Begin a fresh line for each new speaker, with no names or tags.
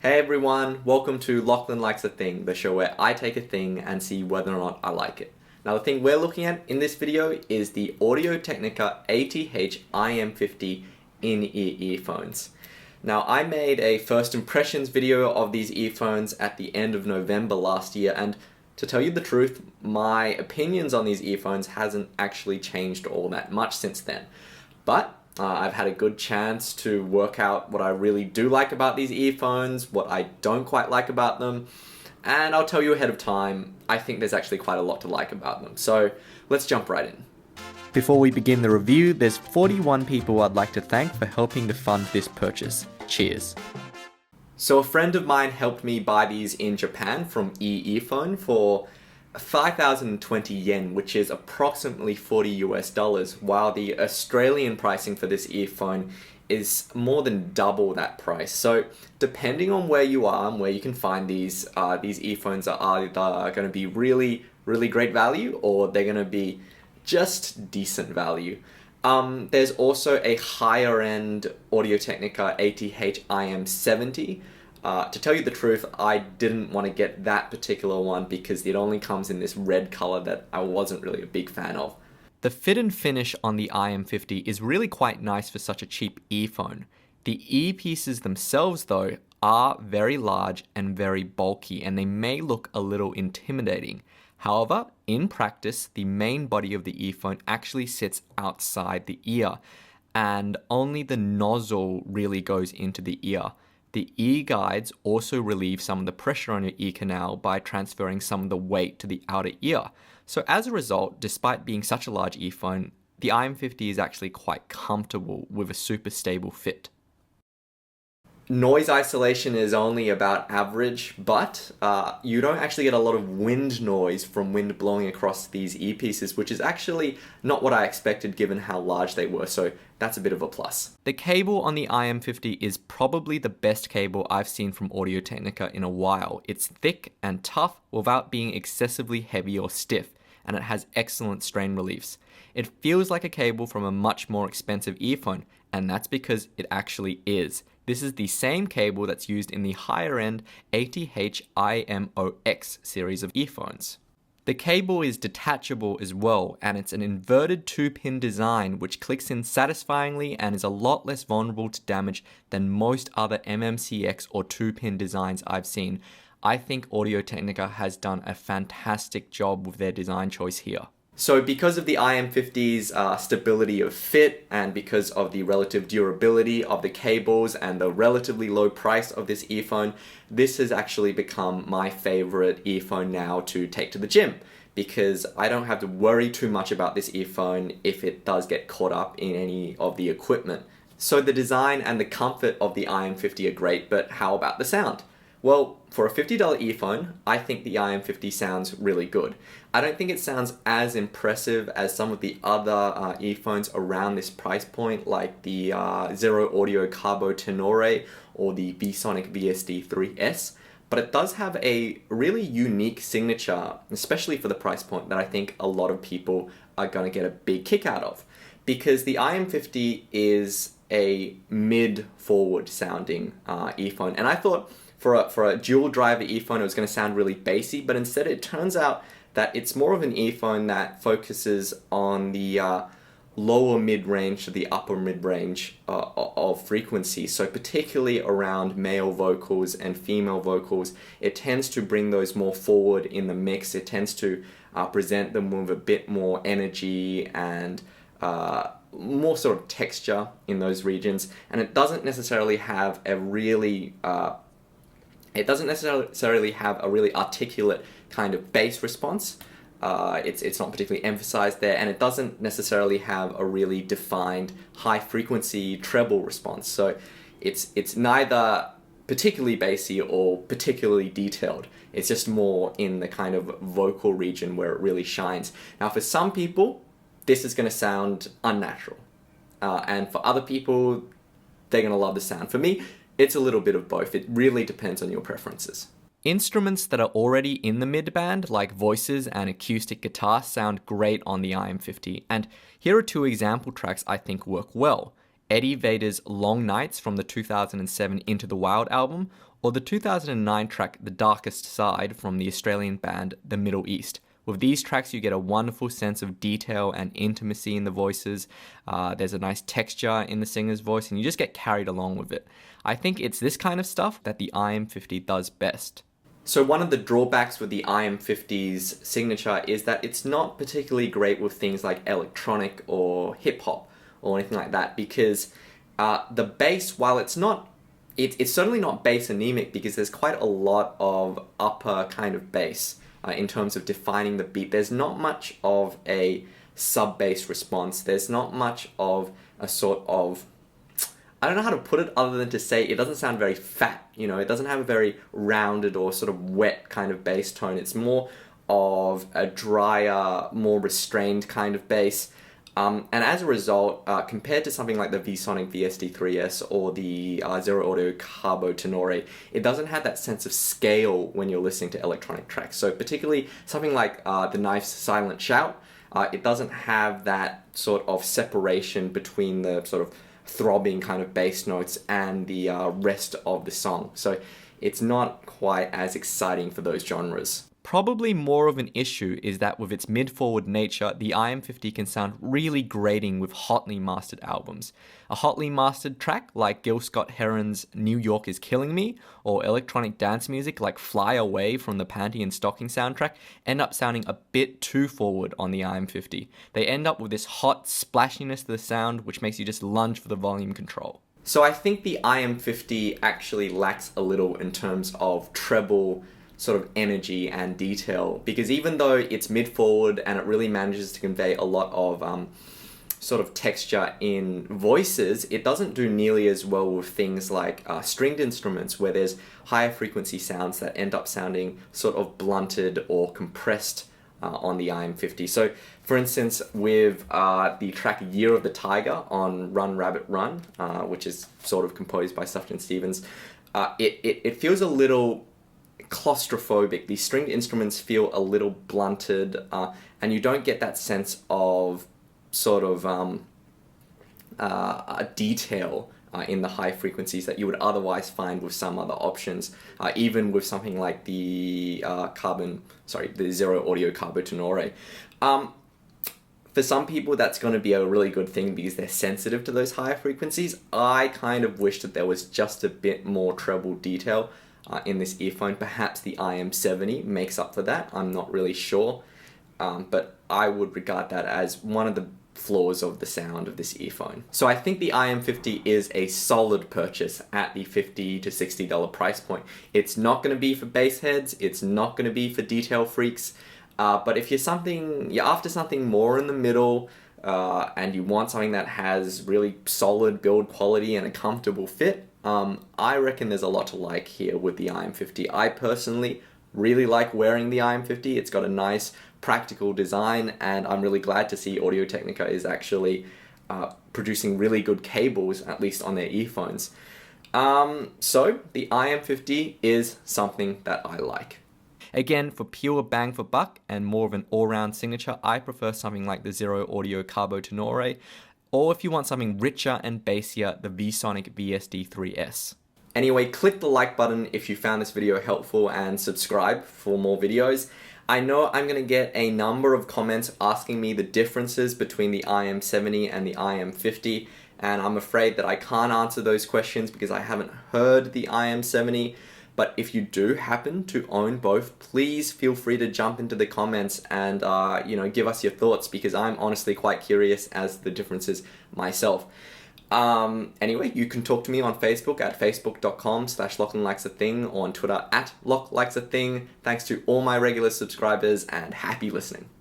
Hey everyone, welcome to Lachlan Likes a Thing, the show where I take a thing and see whether or not I like it. Now the thing we're looking at in this video is the Audio-Technica ATH-IM50 in-ear earphones. Now I made a first impressions video of these earphones at the end of November last year, and to tell you the truth, my opinions on these earphones hasn't actually changed all that much since then. But I've had a good chance to work out what I really do like about these earphones, what I don't quite like about them, and I'll tell you ahead of time, I think there's actually quite a lot to like about them. So let's jump right in. Before we begin the review, there's 41 people I'd like to thank for helping to fund this purchase. Cheers. So a friend of mine helped me buy these in Japan from Earphone for 5,020 yen, which is approximately $40 US, while the Australian pricing for this earphone is more than double that price. So depending on where you are and where you can find these earphones are either going to be really great value, or they're going to be just decent value. There's also a higher end Audio-Technica ATH-IM50. To tell you the truth, I didn't want to get that particular one because it only comes in this red color that I wasn't really a big fan of. The fit and finish on the IM50 is really quite nice for such a cheap earphone. The earpieces themselves, though, are very large and very bulky, and they may look a little intimidating. However, in practice, the main body of the earphone actually sits outside the ear, and only the nozzle really goes into the ear. The ear guides also relieve some of the pressure on your ear canal by transferring some of the weight to the outer ear. So as a result, despite being such a large earphone, the IM50 is actually quite comfortable with a super stable fit. Noise isolation is only about average, but you don't actually get a lot of wind noise from wind blowing across these earpieces, which is actually not what I expected given how large they were, so that's a bit of a plus. The cable on the IM50 is probably the best cable I've seen from Audio-Technica in a while. It's thick and tough without being excessively heavy or stiff, and it has excellent strain reliefs. It feels like a cable from a much more expensive earphone, and that's because it actually is. This is the same cable that's used in the higher-end ATH-IM50 series of earphones. The cable is detachable as well, and it's an inverted 2-pin design which clicks in satisfyingly and is a lot less vulnerable to damage than most other MMCX or 2-pin designs I've seen. I think Audio-Technica has done a fantastic job with their design choice here. So because of the IM50's stability of fit, and because of the relative durability of the cables and the relatively low price of this earphone, this has actually become my favorite earphone now to take to the gym, because I don't have to worry too much about this earphone if it does get caught up in any of the equipment. So the design and the comfort of the IM50 are great, but how about the sound? Well, for a $50 earphone, I think the IM50 sounds really good. I don't think it sounds as impressive as some of the other earphones around this price point, like the Zero Audio Carbo Tenore or the VSonic VSD3S, but it does have a really unique signature, especially for the price point, that I think a lot of people are going to get a big kick out of. Because the IM50 is a mid-forward sounding earphone, and I thought for a dual driver earphone it was going to sound really bassy, but instead it turns out that it's more of an earphone that focuses on the lower mid-range to the upper mid-range of frequency. So particularly around male vocals and female vocals, it tends to bring those more forward in the mix. It tends to present them with a bit more energy and more sort of texture in those regions, and it doesn't necessarily have a really articulate kind of bass response. It's not particularly emphasized there, and it doesn't necessarily have a really defined high frequency treble response. So it's neither particularly bassy or particularly detailed. It's just more in the kind of vocal region where it really shines. Now for some people, this is going to sound unnatural. And for other people, they're going to love the sound. For me, it's a little bit of both. It really depends on your preferences. Instruments that are already in the mid-band, like voices and acoustic guitar, sound great on the IM50, and here are two example tracks I think work well. Eddie Vedder's Long Nights from the 2007 Into the Wild album, or the 2009 track The Darkest Side from the Australian band The Middle East. With these tracks, you get a wonderful sense of detail and intimacy in the voices. There's a nice texture in the singer's voice, and you just get carried along with it. I think it's this kind of stuff that the IM50 does best. So one of the drawbacks with the IM50's signature is that it's not particularly great with things like electronic or hip-hop or anything like that, because the bass, while it's certainly not bass anemic, because there's quite a lot of upper kind of bass in terms of defining the beat. There's not much of a sub-bass response. There's not much of a sort of, I don't know how to put it other than to say it doesn't sound very fat, you know, it doesn't have a very rounded or sort of wet kind of bass tone. It's more of a drier, more restrained kind of bass. And as a result, compared to something like the VSonic VSD3S or the Zero Audio Carbo Tenore, it doesn't have that sense of scale when you're listening to electronic tracks. So particularly something like the Knife's Silent Shout, it doesn't have that sort of separation between the sort of throbbing kind of bass notes and the rest of the song. So it's not quite as exciting for those genres. Probably more of an issue is that with its mid-forward nature, the IM50 can sound really grating with hotly mastered albums. A hotly mastered track like Gil Scott-Heron's New York Is Killing Me, or electronic dance music like Fly Away from the Panty and Stocking soundtrack end up sounding a bit too forward on the IM50. They end up with this hot splashiness to the sound, which makes you just lunge for the volume control. So I think the IM50 actually lacks a little in terms of treble sort of energy and detail, because even though it's mid-forward and it really manages to convey a lot of sort of texture in voices, it doesn't do nearly as well with things like stringed instruments, where there's higher frequency sounds that end up sounding sort of blunted or compressed on the IM50. So for instance, with the track Year of the Tiger on Run Rabbit Run, which is sort of composed by Sufjan Stevens, it feels a little claustrophobic. These stringed instruments feel a little blunted, and you don't get that sense of sort of a detail in the high frequencies that you would otherwise find with some other options, even with something like the Zero Audio Carbo Tenore. For some people, that's going to be a really good thing because they're sensitive to those higher frequencies. I kind of wish that there was just a bit more treble detail in this earphone. Perhaps the IM70 makes up for that. I'm not really sure, but I would regard that as one of the flaws of the sound of this earphone. So I think the IM50 is a solid purchase at the $50 to $60 price point. It's not going to be for bass heads, it's not going to be for detail freaks, but if you're after something more in the middle, and you want something that has really solid build quality and a comfortable fit, I reckon there's a lot to like here with the IM50. I personally really like wearing the IM50. It's got a nice practical design, and I'm really glad to see Audio-Technica is actually producing really good cables, at least on their earphones. So the IM50 is something that I like. Again, for pure bang for buck and more of an all-round signature, I prefer something like the Zero Audio Carbo Tenore, or if you want something richer and bassier, the VSonic VSD3S. Anyway, click the like button if you found this video helpful and subscribe for more videos. I know I'm going to get a number of comments asking me the differences between the IM70 and the IM50, and I'm afraid that I can't answer those questions because I haven't heard the IM70. But if you do happen to own both, please feel free to jump into the comments and give us your thoughts, because I'm honestly quite curious as to the differences myself. Anyway, you can talk to me on Facebook at facebook.com/LachlanLikesAthing, or on Twitter at LachLikesAthing. Thanks to all my regular subscribers, and happy listening.